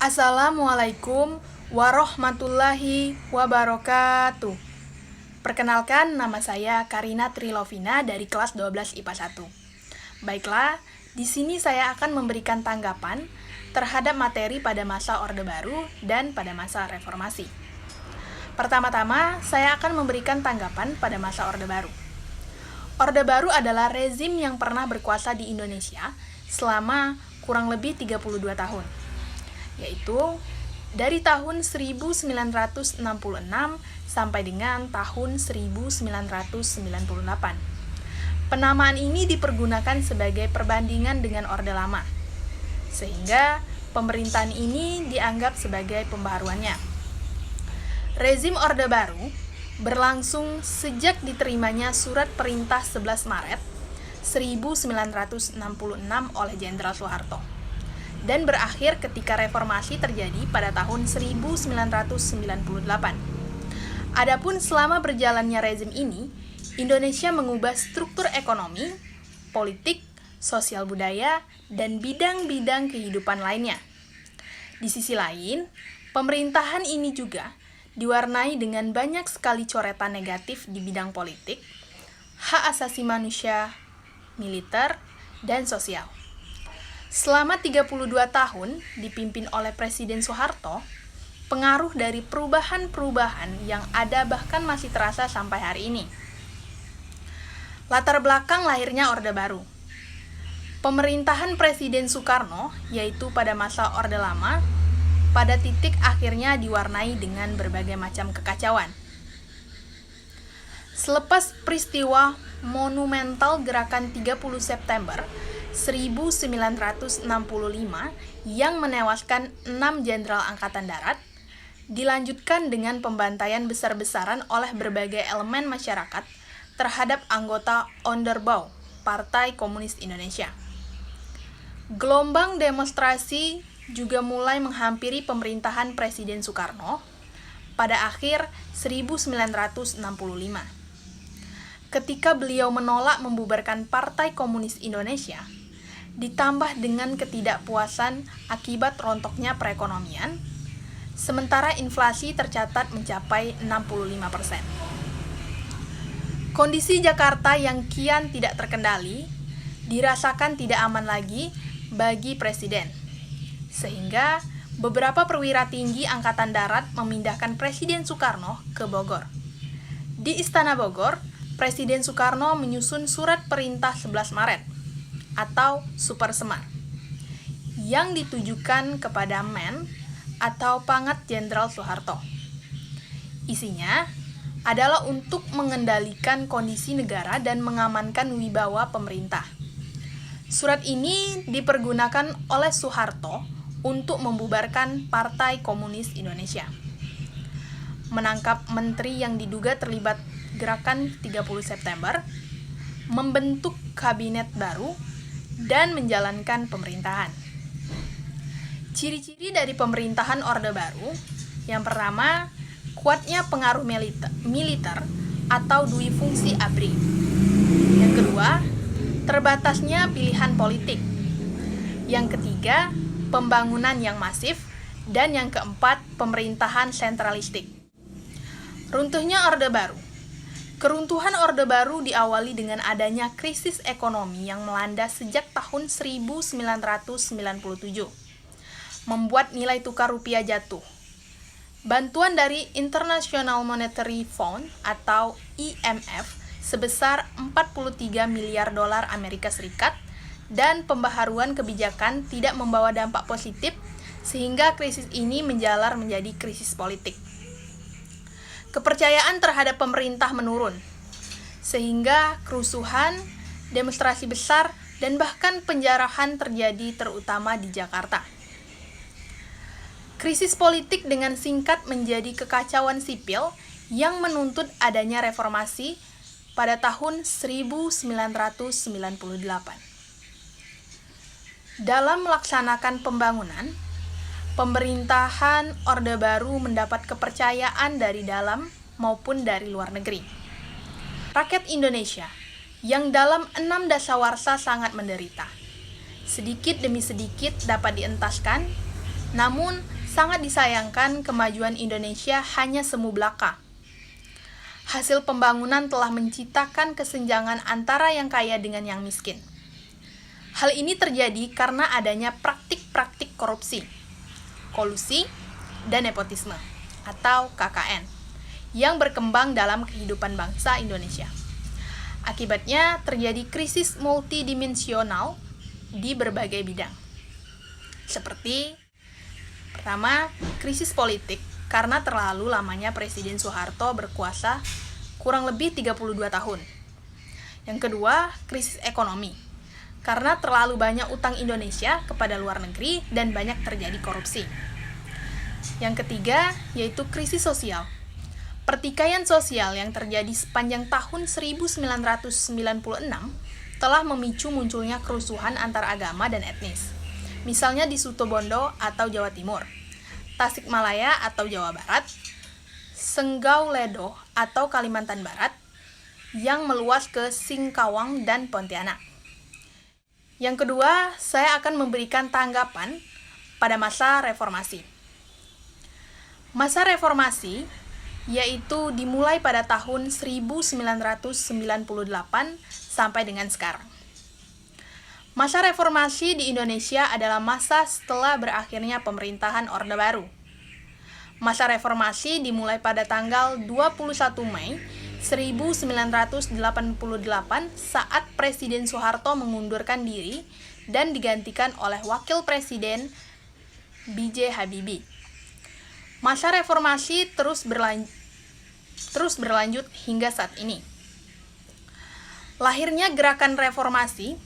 Assalamualaikum warahmatullahi wabarakatuh. Perkenalkan, nama saya Karina Trilovina dari kelas 12 IPA 1. Baiklah, di sini saya akan memberikan tanggapan terhadap materi pada masa Orde Baru dan pada masa Reformasi. Pertama-tama, saya akan memberikan tanggapan pada masa Orde Baru. Orde Baru adalah rezim yang pernah berkuasa di Indonesia selama kurang lebih 32 tahun. Yaitu dari tahun 1966 sampai dengan tahun 1998. Penamaan ini dipergunakan sebagai perbandingan dengan Orde Lama, sehingga pemerintahan ini dianggap sebagai pembaharuannya. Rezim Orde Baru berlangsung sejak diterimanya Surat Perintah 11 Maret 1966 oleh Jenderal Soeharto, dan berakhir ketika reformasi terjadi pada tahun 1998. Adapun selama berjalannya rezim ini, Indonesia mengubah struktur ekonomi, politik, sosial budaya, dan bidang-bidang kehidupan lainnya. Di sisi lain, pemerintahan ini juga diwarnai dengan banyak sekali coretan negatif di bidang politik, hak asasi manusia, militer, dan sosial. Selama 32 tahun dipimpin oleh Presiden Soeharto, pengaruh dari perubahan-perubahan yang ada bahkan masih terasa sampai hari ini. Latar belakang lahirnya Orde Baru. Pemerintahan Presiden Soekarno, yaitu pada masa Orde Lama, pada titik akhirnya diwarnai dengan berbagai macam kekacauan. Selepas peristiwa monumental Gerakan 30 September 1965 yang menewaskan 6 jenderal angkatan darat, dilanjutkan dengan pembantaian besar-besaran oleh berbagai elemen masyarakat terhadap anggota Onderbouw, Partai Komunis Indonesia. Gelombang demonstrasi juga mulai menghampiri pemerintahan Presiden Soekarno pada akhir 1965. Ketika beliau menolak membubarkan Partai Komunis Indonesia, ditambah dengan ketidakpuasan akibat rontoknya perekonomian, sementara inflasi tercatat mencapai 65%. Kondisi Jakarta yang kian tidak terkendali dirasakan tidak aman lagi bagi Presiden, sehingga beberapa perwira tinggi Angkatan Darat memindahkan Presiden Soekarno ke Bogor. Di Istana Bogor, Presiden Soekarno menyusun Surat Perintah 11 Maret atau Super Semar yang ditujukan kepada Men atau Pangat Jenderal Soeharto. Isinya adalah untuk mengendalikan kondisi negara dan mengamankan wibawa pemerintah. Surat ini dipergunakan oleh Soeharto untuk membubarkan Partai Komunis Indonesia, menangkap menteri yang diduga terlibat Gerakan 30 September, membentuk kabinet baru, dan menjalankan pemerintahan. Ciri-ciri dari pemerintahan Orde Baru, yang pertama, kuatnya pengaruh militer atau dui fungsi ABRI. Yang kedua, terbatasnya pilihan politik. Yang ketiga, pembangunan yang masif. Dan yang keempat, pemerintahan sentralistik. Runtuhnya Orde Baru. Keruntuhan Orde Baru diawali dengan adanya krisis ekonomi yang melanda sejak tahun 1997, membuat nilai tukar rupiah jatuh. Bantuan dari International Monetary Fund atau IMF sebesar 43 miliar dolar Amerika Serikat dan pembaharuan kebijakan tidak membawa dampak positif, sehingga krisis ini menjalar menjadi krisis politik. Kepercayaan terhadap pemerintah menurun, sehingga kerusuhan, demonstrasi besar, dan bahkan penjarahan terjadi terutama di Jakarta. Krisis politik dengan singkat menjadi kekacauan sipil yang menuntut adanya reformasi pada tahun 1998. Dalam melaksanakan pembangunan, pemerintahan Orde Baru mendapat kepercayaan dari dalam maupun dari luar negeri. Rakyat Indonesia yang dalam 6 dasawarsa sangat menderita. Sedikit demi sedikit dapat dientaskan Namun, sangat disayangkan kemajuan Indonesia hanya semu belaka. Hasil pembangunan telah menciptakan kesenjangan antara yang kaya dengan yang miskin. Hal ini terjadi karena adanya praktik-praktik korupsi, kolusi, dan nepotisme, atau KKN, yang berkembang dalam kehidupan bangsa Indonesia. Akibatnya terjadi krisis multidimensional di berbagai bidang. Seperti pertama, krisis politik karena terlalu lamanya Presiden Soeharto berkuasa kurang lebih 32 tahun. Yang kedua, krisis ekonomi karena terlalu banyak utang Indonesia kepada luar negeri dan banyak terjadi korupsi. Yang ketiga, yaitu krisis sosial. Pertikaian sosial yang terjadi sepanjang tahun 1996 telah memicu munculnya kerusuhan antar agama dan etnis. Misalnya di Situbondo atau Jawa Timur, Tasikmalaya atau Jawa Barat, Senggau-Ledo atau Kalimantan Barat, yang meluas ke Singkawang dan Pontianak. Yang kedua, saya akan memberikan tanggapan pada masa reformasi. Masa reformasi yaitu dimulai pada tahun 1998 sampai dengan sekarang. Masa reformasi di Indonesia adalah masa setelah berakhirnya pemerintahan Orde Baru. Masa reformasi dimulai pada tanggal 21 Mei 1988 saat Presiden Soeharto mengundurkan diri dan digantikan oleh Wakil Presiden B.J. Habibie. Masa reformasi terus berlanjut hingga saat ini. Lahirnya gerakan reformasi.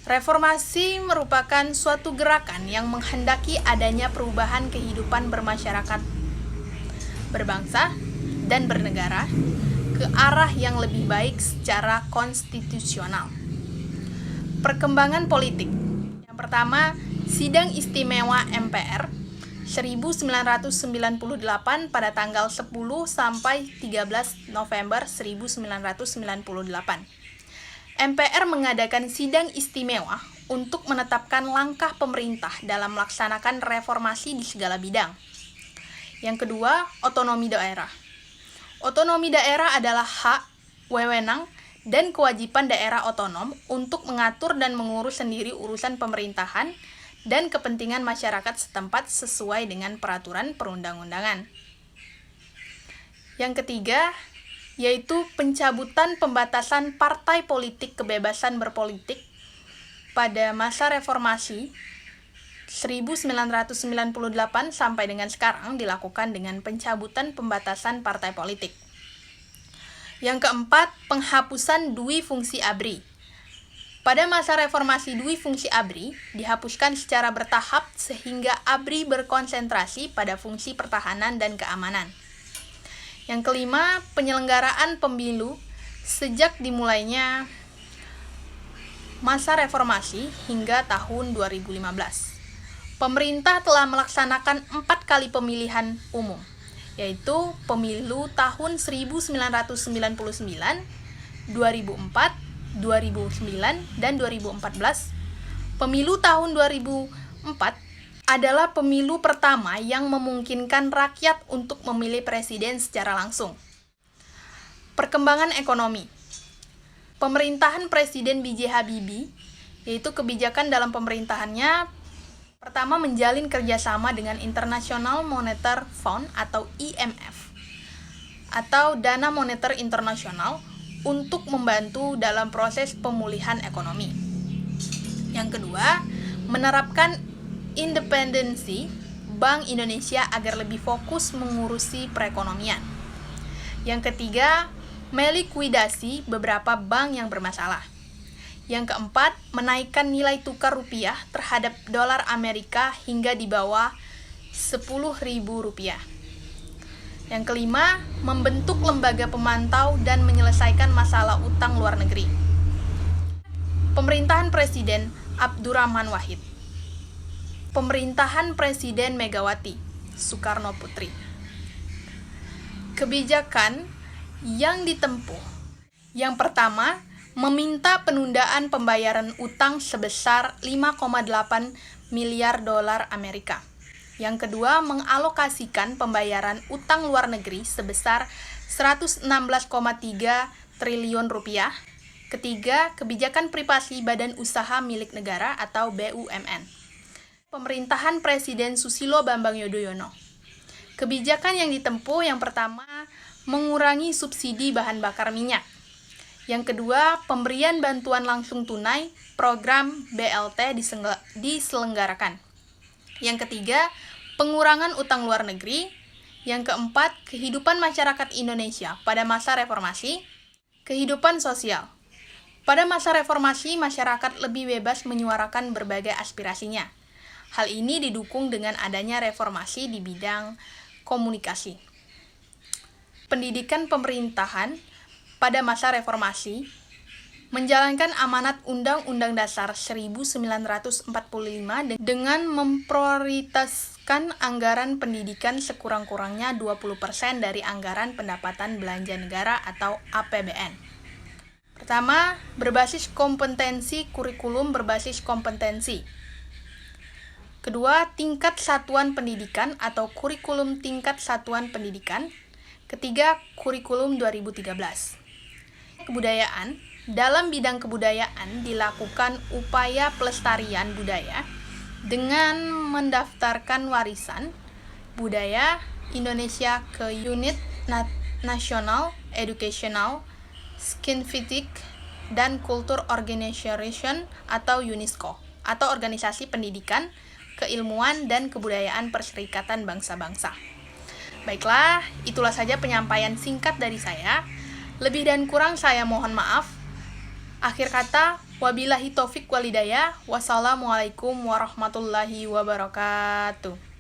Reformasi merupakan suatu gerakan yang menghendaki adanya perubahan kehidupan bermasyarakat, berbangsa, dan bernegara ke arah yang lebih baik secara konstitusional. Perkembangan politik. Yang pertama, Sidang Istimewa MPR 1998 pada tanggal 10 sampai 13 November 1998. MPR mengadakan sidang istimewa untuk menetapkan langkah pemerintah dalam melaksanakan reformasi di segala bidang. Yang kedua, otonomi daerah. Otonomi daerah adalah hak, wewenang, dan kewajiban daerah otonom untuk mengatur dan mengurus sendiri urusan pemerintahan dan kepentingan masyarakat setempat sesuai dengan peraturan perundang-undangan. Yang ketiga, yaitu pencabutan pembatasan partai politik kebebasan berpolitik pada masa reformasi 1998 sampai dengan sekarang dilakukan dengan pencabutan pembatasan partai politik. Yang keempat, penghapusan dui fungsi ABRI. Pada masa reformasi dui fungsi ABRI dihapuskan secara bertahap sehingga ABRI berkonsentrasi pada fungsi pertahanan dan keamanan. Yang kelima, penyelenggaraan pemilu sejak dimulainya masa reformasi hingga tahun 2015. Pemerintah telah melaksanakan 4 kali pemilihan umum, yaitu pemilu tahun 1999, 2004, 2009, dan 2014. Pemilu tahun 2004 adalah pemilu pertama yang memungkinkan rakyat untuk memilih presiden secara langsung. Perkembangan ekonomi. Pemerintahan Presiden B.J. Habibie, yaitu kebijakan dalam pemerintahannya, pertama menjalin kerjasama dengan International Monetary Fund atau IMF, atau Dana Moneter Internasional, untuk membantu dalam proses pemulihan ekonomi. Yang kedua, menerapkan independensi Bank Indonesia agar lebih fokus mengurusi perekonomian. Yang ketiga, melikuidasi beberapa bank yang bermasalah. Yang keempat, menaikkan nilai tukar rupiah terhadap dolar Amerika hingga di bawah Rp10.000. Yang kelima, membentuk lembaga pemantau dan menyelesaikan masalah utang luar negeri. Pemerintahan Presiden Abdurrahman Wahid. Pemerintahan Presiden Megawati Soekarno Putri. Kebijakan yang ditempuh. Yang pertama, meminta penundaan pembayaran utang sebesar 5,8 miliar dolar Amerika. Yang kedua, mengalokasikan pembayaran utang luar negeri sebesar 116,3 triliun rupiah. Ketiga, kebijakan privasi badan usaha milik negara atau BUMN. Pemerintahan Presiden Susilo Bambang Yudhoyono. Kebijakan yang ditempuh yang pertama, mengurangi subsidi bahan bakar minyak. Yang kedua, pemberian bantuan langsung tunai, program BLT diselenggarakan. Yang ketiga, pengurangan utang luar negeri. Yang keempat, kehidupan masyarakat Indonesia pada masa reformasi. Kehidupan sosial. Pada masa reformasi, masyarakat lebih bebas menyuarakan berbagai aspirasinya. Hal ini didukung dengan adanya reformasi di bidang komunikasi. Pendidikan pemerintahan pada masa reformasi menjalankan amanat Undang-Undang Dasar 1945 dengan memprioritaskan anggaran pendidikan sekurang-kurangnya 20% dari anggaran pendapatan belanja negara atau APBN. Pertama, berbasis kompetensi, kurikulum berbasis kompetensi. Kedua, tingkat satuan pendidikan atau kurikulum tingkat satuan pendidikan. Ketiga, kurikulum 2013. Kebudayaan. Dalam bidang kebudayaan dilakukan upaya pelestarian budaya dengan mendaftarkan warisan budaya Indonesia ke Unit National Educational, Scientific, dan Culture Organization atau UNESCO, atau Organisasi Pendidikan, Keilmuan, dan Kebudayaan Perserikatan Bangsa-Bangsa. Baiklah, itulah saja penyampaian singkat dari saya. Lebih dan kurang saya mohon maaf. Akhir kata, wabillahi taufik walhidayah. Wassalamualaikum warahmatullahi wabarakatuh.